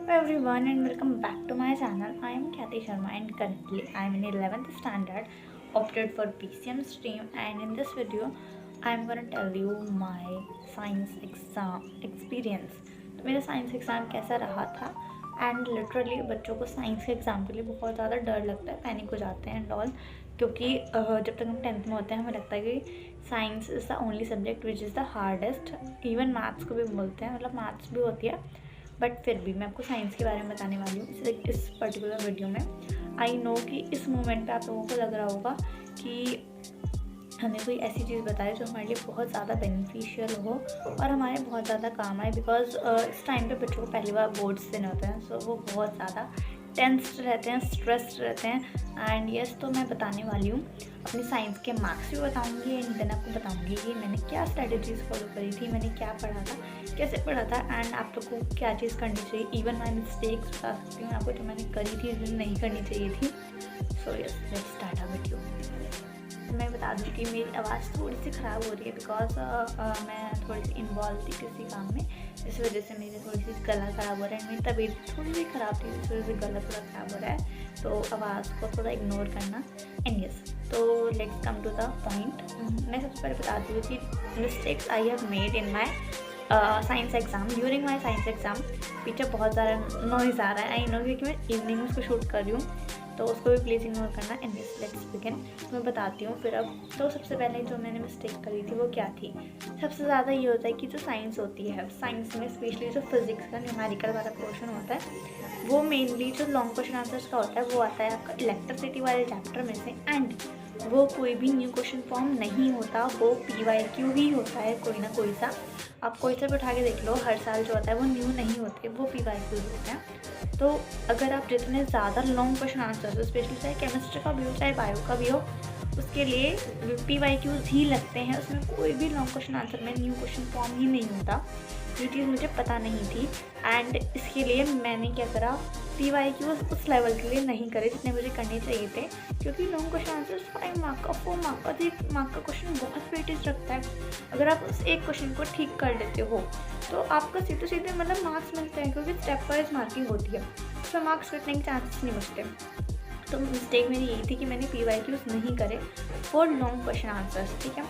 Hello everyone and welcome back to my channel. I am Khyati Sharma and currently I am in 11th standard, opted for PCM stream, and in this video I am going to tell you my science exam experience. तो मेरा science exam कैसा रहा था and literally बच्चों को science के exam के लिए बहुत ज़्यादा डर लगता है, पैनिक हो जाते हैं एंड ऑल, क्योंकि जब तक हम 10th में होते हैं हमें लगता है कि science is the only subject which is the hardest. Even maths को भी बोलते हैं, मतलब मैथ्स भी होती है, बट फिर भी मैं आपको साइंस के बारे में बताने वाली हूँ इस पर्टिकुलर वीडियो में। आई नो कि इस मोमेंट पे आप लोगों को लग रहा होगा कि हमें कोई ऐसी चीज़ बताए जो हमारे लिए बहुत ज़्यादा बेनिफिशियल हो और हमारे बहुत ज़्यादा काम आए, बिकॉज इस टाइम पे बच्चों को पहली बार बोर्ड्स देने होते हैं, सो वो बहुत ज़्यादा टेंस्ड रहते हैं, स्ट्रेस्ड रहते हैं। एंड यस, तो मैं बताने वाली हूँ अपनी साइंस के मार्क्स भी बताऊँगी एंड देन आपको बताऊँगी कि मैंने क्या स्ट्रेटजीज़ फॉलो करी थी, मैंने क्या पढ़ा था, कैसे पढ़ा था, एंड आप लोग को क्या चीज़ करनी चाहिए। इवन माई मिस्टेक्स बता सकती हूँ आपको जो मैंने करी थी, जो नहीं करनी चाहिए थी। So yes, let's start a video. मैं बता दूँ कि मेरी आवाज़ थोड़ी सी ख़राब हो रही है बिकॉज मैं थोड़ी सी इन्वॉल्व थी किसी काम में, इस वजह से मेरी थोड़ी सी गला ख़राब हो रहा है। मेरी तबीयत थोड़ी सी ख़राब थी, इस वजह से गला थोड़ा ख़राब हो रहा है, तो आवाज़ को थोड़ा इग्नोर करना। एंड यस, तो let's come to the point. मैं सबसे पहले बताती हूँ कि mistakes I have made in my science exam, during my science exam. पीछे बहुत ज़्यादा नॉइज़ आ रहा है, आई नो, क्योंकि मैं इवनिंग में उसको शूट कर रही हूँ, तो उसको भी प्लीज़ इग्नोर करना। And let's begin. मैं बताती हूँ फिर अब। तो सबसे पहले जो मैंने मिस्टेक करी थी वो क्या थी। सबसे ज़्यादा ये होता है कि जो साइंस होती है, साइंस में स्पेशली जो फिजिक्स का न्यूमेरिकल वाला पोर्शन होता है, वो मेनली जो लॉन्ग क्वेश्चन आंसर्स का होता है वो आता है आपका इलेक्ट्रिसिटी वाले चैप्टर में से। एंड वो कोई भी न्यू क्वेश्चन फॉर्म नहीं होता, वो PYQ ही होता है, कोई ना कोई सा। आप कोई सा भी उठा के देख लो, हर साल जो होता है वो न्यू नहीं होते, वो PYQ होते हैं। तो अगर आप जितने ज़्यादा लॉन्ग क्वेश्चन आंसर, स्पेशली चाहे केमिस्ट्री का भी हो चाहे बायो का भी हो, उसके लिए PYQs ही लगते हैं। उसमें कोई भी लॉन्ग क्वेश्चन आंसर में न्यू क्वेश्चन फॉर्म ही नहीं होता। ये चीज़ मुझे पता नहीं थी एंड इसके लिए मैंने क्या करा, PYQs उस लेवल के लिए नहीं करे जितने मुझे करने चाहिए थे, क्योंकि लॉन्ग क्वेश्चन आंसर 5 मार्क का, 4 मार्क का, 3 मार्क का क्वेश्चन बहुत वेटेज रखता है। अगर आप उस एक क्वेश्चन को ठीक कर लेते हो तो आपको सीधे सीधे मतलब मार्क्स मिलते हैं, क्योंकि स्टेप वाइज मार्किंग होती है, उसमें मार्क्स कटने के चांसेस नहीं बचते। तो मिस्टेक मेरी यही थी कि मैंने PYQs नहीं करे फॉर लॉन्ग क्वेश्चन आंसर्स। ठीक है,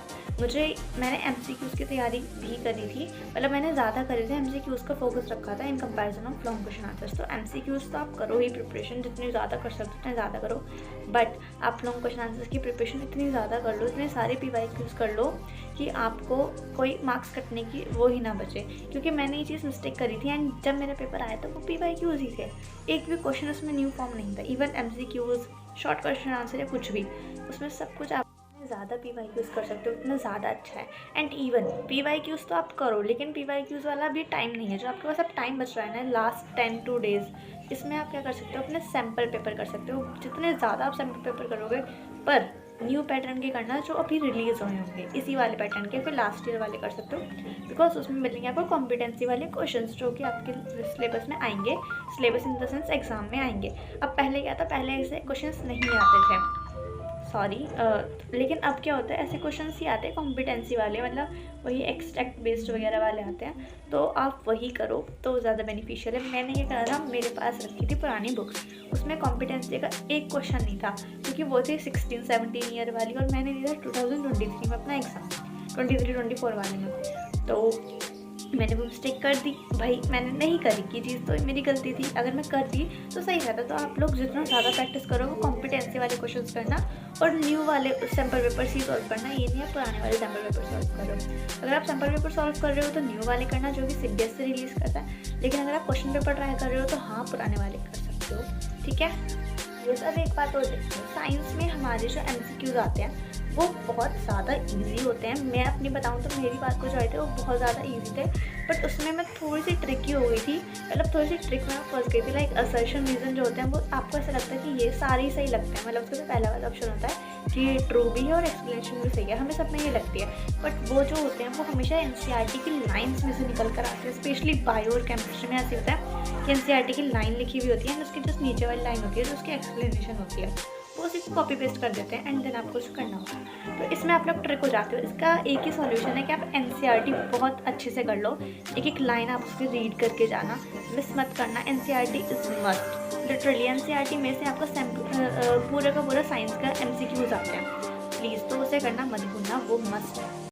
मैंने MCQs की तैयारी भी करी थी, मतलब मैंने ज़्यादा करे थे, MCQs का फोकस रखा था in comparison of long question answers. तो MCQs तो आप करो ही प्रिपरेशन, जितनी ज़्यादा कर सकते उतने ज़्यादा करो, बट आप लॉन्ग क्वेश्चन आंसर्स की प्रिपरेशन इतनी ज़्यादा कर लो, इतने सारे PYQs कर लो कि आपको कोई मार्क्स कटने की वो ही ना बचे। क्योंकि मैंने ये चीज़ मिस्टेक करी थी एंड जब मेरा पेपर आया तो वो PYQs ही थे, एक भी क्वेश्चन उसमें न्यू फॉर्म नहीं था। Even MCQs, short question answer या कुछ भी, उसमें सब कुछ आप ज़्यादा PYQs कर सकते हो उतना ज़्यादा अच्छा है। एंड इवन PYQs तो आप करो, लेकिन PYQs वाला भी टाइम नहीं है जो आपके पास अब टाइम बच रहा है ना, लास्ट 10 days, इसमें आप क्या कर सकते हो, अपने सैम्पल पेपर कर सकते हो। जितने ज़्यादा आप सैम्पल पेपर करोगे, पर न्यू पैटर्न के करना जो अभी रिलीज़ हुए होंगे, इसी वाले पैटर्न के, फिर लास्ट ईयर वाले कर सकते हो, बिकॉज उसमें मिलेंगे आपको कॉम्पिटेंसी वाले क्वेश्चंस जो कि आपके सिलेबस में आएंगे, syllabus in the sense exam में आएंगे। अब पहले क्या था, पहले ऐसे क्वेश्चंस नहीं आते थे, सॉरी, लेकिन अब क्या होता है, ऐसे क्वेश्चंस ही आते हैं कॉम्पिटेंसी वाले, मतलब वही एक्सट्रैक्ट बेस्ड वगैरह वाले आते हैं, तो आप वही करो तो ज़्यादा बेनिफिशियल है। मैंने क्या करा था, मेरे पास रखी थी पुरानी बुक्स, उसमें कॉम्पिटेंसी का एक क्वेश्चन नहीं था, क्योंकि वो थी 16-17 ईयर वाली, और मैंने दिया था 2023 में अपना एग्ज़ाम, 23-24 वाले में। तो मैंने वो मिस्टेक कर दी भाई, मैंने नहीं करी की चीज़, तो मेरी गलती थी। अगर मैं करती तो सही रहता। तो आप लोग जितना ज़्यादा प्रैक्टिस करो वो कॉम्पिटेंसी वाले क्वेश्चंस करना और न्यू वाले सैम्पल पेपर ही सॉल्व करना, ये नहीं आप पुराने वाले सैम्पल पेपर सॉल्व करो। अगर आप सैम्पल पेपर सॉल्व कर रहे हो तो न्यू वाले करना जो कि CBSE रिलीज़ करता है, लेकिन अगर आप क्वेश्चन पेपर ट्राई कर रहे हो तो हाँ, पुराने वाले कर सकते हो। ठीक है, ये सब एक बात और देखते हैं, साइंस में हमारे जो MCQs आते हैं वो बहुत ज़्यादा इजी होते हैं। मैं अपनी बताऊँ तो मेरी बात को जो आए थे वो बहुत ज़्यादा इजी थे, बट उसमें मैं थोड़ी सी ट्रिकी हो गई थी, मतलब थोड़ी सी ट्रिक में फंस गई थी। लाइक असर्शन रीज़न जो होते हैं वो आपको ऐसा लगता है कि ये सारे ही सही लगते हैं, मतलब उसका जो पहला वाला ऑप्शन होता है कि ये ट्रू भी है और एक्सप्लेनेशन भी सही है, हमें सब में ये लगती है, बट वो जो होते हैं वो हमेशा NCERT की लाइन्स में से निकल कर आते हैं। स्पेशली बायो और केमिस्ट्री में ऐसे होता है कि NCERT की लाइन लिखी हुई होती है एंड उसकी जस्ट नीचे वाली लाइन होती है जो उसकी एक्सप्लेनेशन होती है, वो उसी को कॉपी पेस्ट कर देते हैं एंड देन आपको कुछ करना होता है। तो इसमें आप लोग ट्रिक हो जाते हो। इसका एक ही सॉल्यूशन है कि आप एनसीईआरटी बहुत अच्छे से कर लो, एक एक लाइन आप उसकी रीड करके जाना, मिस मत करना। NCERT is must, literally NCERT में से आपका पूरा का पूरा साइंस का एमसीक्यूज आते हैं। प्लीज़ तो उसे करना मत भूलना, वो मस्ट है।